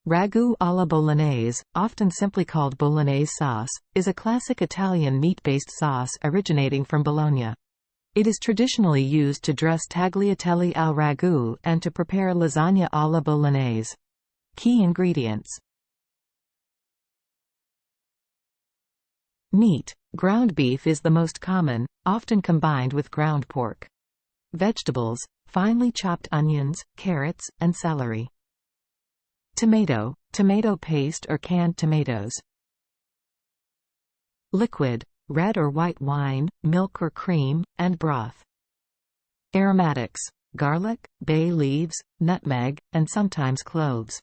Ragù alla Bolognese, often simply called Bolognese sauce, is a classic Italian meat-based sauce originating from Bologna. It is traditionally used to dress tagliatelle al ragù and to prepare lasagne alla Bolognese. Key ingredients. Meat. Ground beef is the most common, often combined with ground pork. Vegetables. Finely chopped onions, carrots, and celery. Tomato paste or canned tomatoes. Liquid, red or white wine, milk or cream, and broth. Aromatics, garlic, bay leaves, nutmeg, and sometimes cloves.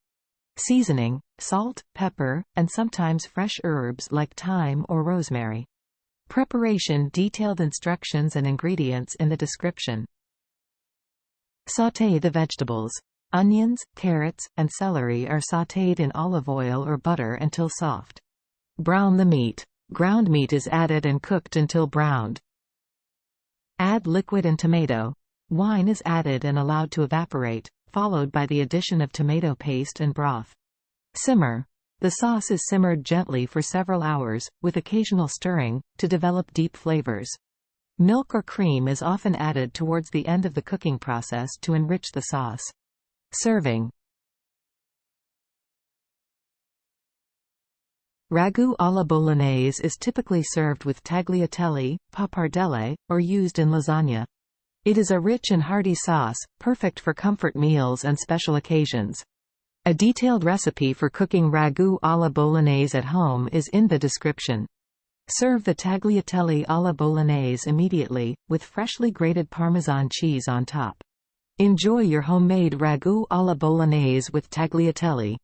Seasoning, salt, pepper, and sometimes fresh herbs like thyme or rosemary. Preparation. Detailed instructions and ingredients in the description. Sauté the vegetables. Onions, carrots, and celery are sautéed in olive oil or butter until soft. Brown the meat. Ground meat is added and cooked until browned. Add liquid and tomato. Wine is added and allowed to evaporate, followed by the addition of tomato paste and broth. Simmer. The sauce is simmered gently for several hours, with occasional stirring, to develop deep flavors. Milk or cream is often added towards the end of the cooking process to enrich the sauce. Serving. Ragù alla Bolognese is typically served with tagliatelle, pappardelle, or used in lasagna. It is a rich and hearty sauce, perfect for comfort meals and special occasions. A detailed recipe for cooking ragù alla Bolognese at home is in the description. Serve the tagliatelle alla Bolognese immediately, with freshly grated Parmesan cheese on top. Enjoy your homemade ragù alla Bolognese with tagliatelle.